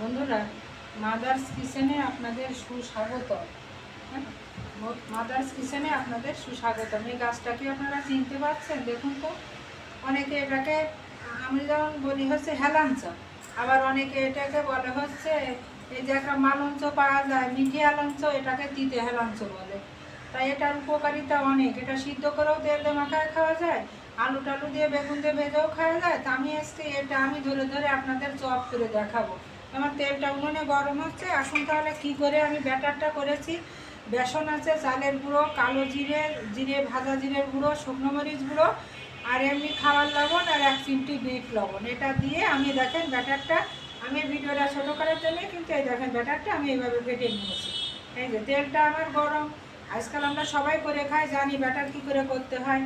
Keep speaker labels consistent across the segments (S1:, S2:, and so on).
S1: বন্ধুরা, মাদার্স কিচেনে আপনাদের সুস্বাগত। মাদার্স কিচেনে আপনাদের সুস্বাগতম। এই গাছটাকে আপনারা চিনতে পারছেন? দেখুন তো, অনেকে এটাকে আমি যেমন বলি হচ্ছে হেলাঞ্চ, আবার অনেকে এটাকে বলে হচ্ছে এই যে একটা মালঞ্চ পাওয়া যায় মিঠি হেলাঞ্চ, এটাকে তিতে হেলাঞ্চ বলে। তাই এটার উপকারিতা অনেক। এটা সিদ্ধ করেও তেল দিয়ে মাখায় খাওয়া যায়, আলু টালু দিয়ে বেগুন দিয়ে ভেজেও খাওয়া যায়। তা আমি আজকে এটা ধরে ধরে আপনাদের চপ করে দেখাবো। আমার তেলটা উনুনে গরম হচ্ছে। আসুন তাহলে কি করে আমি ব্যাটারটা করেছি। বেসন আছে, চালের গুঁড়ো, কালো জিরে, ভাজা জিরের গুঁড়ো, শুকনো মরিচ গুঁড়ো, আর এমনি খাওয়ার লবণ, আর 1 চিমটি বিট লবণ। এটা দিয়ে আমি দেখেন ব্যাটারটা, আমি ভিডিওটা ছোটো করার জন্য কিন্তু এই দেখেন ব্যাটারটা আমি এইভাবে ফেটে নিয়েছি। এই যে তেলটা আমার গরম। আজকাল আমরা সবাই করে খাই, জানি ব্যাটার কী করে করতে হয়।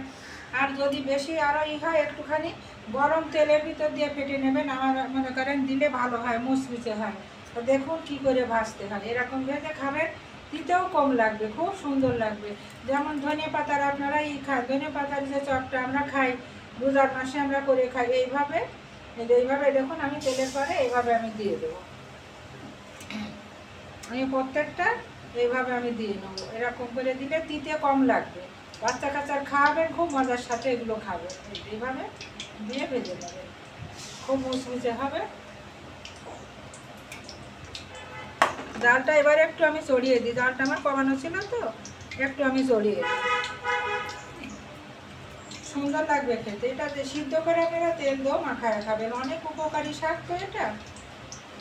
S1: আর যদি বেশি আরও হয় একটুখানি গরম তেলের ভিতর দিয়ে ফেটে নেবেন। আমার মনে করেন দিলে ভালো হয়, মুচমুচে হয়। তো দেখুন কি করে ভাজতে হয়। এরকম ভেজে খাবেন, দিতেও কম লাগবে, খুব সুন্দর লাগবে। যেমন ধনে পাতার আপনারা খায়, ধনে পাতার যে চপটা আমরা খাই রোজার মাসে আমরা করে খাই, এইভাবে দেখুন আমি তেলের পরে এইভাবে আমি দিয়ে দেবো। আমি প্রত্যেকটা এইভাবে আমি দিয়ে নেবো। এরকম করে দিলে তিতে কম লাগবে। বাচ্চা কাচ্চার খাওয়াবেন, খুব মজার সাথে এগুলো খাবে। এইভাবে দিয়ে ভেজে নেবে, খুব মুচমুচে হবে। জালটা এবারে একটু আমি চড়িয়ে দিই, জালটা আমার কমানো ছিল তো, একটু আমি চড়িয়ে দিই। সুন্দর লাগবে খেতে। এটা সিদ্ধ করে আপনারা তেল দিয়েও মাখায় খাবেন, অনেক উপকারী শাক তো এটা।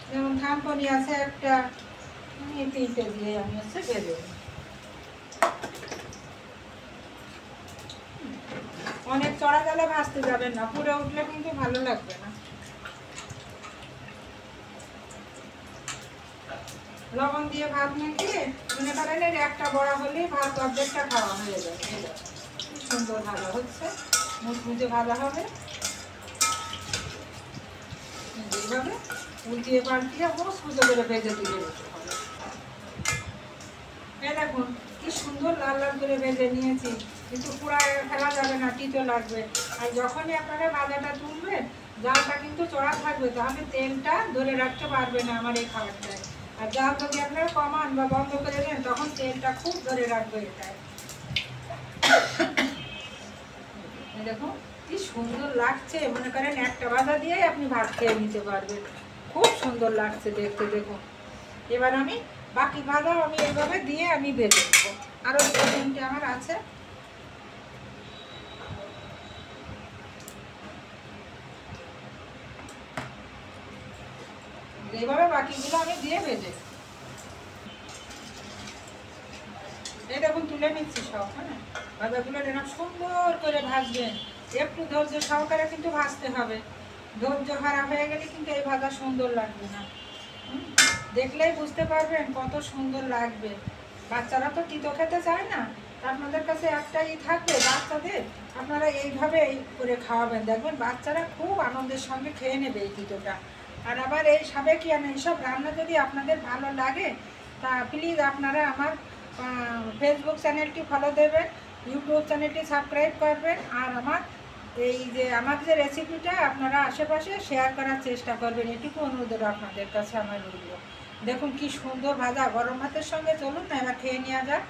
S1: যেমন থানকুনি আছে একটা, এই 3টে দিয়ে আমি হচ্ছে ভেজে দিই। অনেক চড়া জালে ভাজতে যাবেন না, পুড়ে উঠলে কিন্তু ভালো লাগবে না। লবণ দিয়ে ভাত মেখে মনে করেন একটা বড়া হলেই ভাত অর্ধেকটা খাওয়া হয়ে যাবে। সুন্দর ভাজা হচ্ছে, মুচমুচে ভাজা হবে। এইভাবে উল্টিয়ে পাল্টিয়ে মুচমুচে করে ভেজে দিলে হবে। এই দেখুন কি সুন্দর লাল লাল করে ভেজে নিয়েছি, কিন্তু পুরাই ফেলা যাবে না, তিতো লাগবে। আর যখনই আপনারা ভাজাটা তুলবেন, জালটা কিন্তু চড়া থাকবে, তাহলে তেলটা ধরে রাখতে পারবে না আমার এই খাবারটায়। আর জাল যদি আপনারা কমান বা বন্ধ করে দেন, তখন তেলটা খুব ধরে রাখবে এটায়। দেখুন কি সুন্দর লাগছে, মনে করেন একটা ভাজা দিয়েই আপনি ভাত খেয়ে নিতে পারবেন, খুব সুন্দর লাগছে দেখতে। দেখুন এবার আমি বাকি ভাজাও আমি এইভাবে দিয়ে আমি ভেজে দেবো। আরও 2-3টে আমার আছে। এইভাবে বাকিগুলো আমি দিয়ে ভেজে, এই দেখুন তুলে নিচ্ছি সব। হ্যাঁ, ভাজাগুলো এরকম সুন্দর করে ভাজবেন, একটু ধৈর্য সহকারে কিন্তু ভাজতে হবে। ধৈর্য হারা হয়ে গেলে কিন্তু এই ভাজা সুন্দর লাগবে না। দেখলেই বুঝতে পারবেন কত সুন্দর লাগবে। বাচ্চারা তো তিতো খেতে চায় না, আপনাদের কাছে একটাই থাকবে বাচ্চাদের, আপনারা এইভাবে করে খাওয়াবেন, দেখবেন বাচ্চারা খুব আনন্দের সঙ্গে খেয়ে নেবে এই তিতোটা। আর আবার এই সাবেকিয়ানা এইসব রান্না যদি আপনাদের ভালো লাগে, তা প্লিজ আপনারা আমার ফেসবুক চ্যানেলটি ফলো দেবেন, ইউটিউব চ্যানেলটি সাবস্ক্রাইব করবেন, আর আমার যে রেসিপিটা আপনারা আশেপাশে শেয়ার করার চেষ্টা করবেন, এটুকু অনুরোধ আপনাদের কাছে আমার রইল। দেখুন কি সুন্দর ভাজা, গরম ভাতের সঙ্গে চলুন না এবার খেয়ে নেওয়া যাক।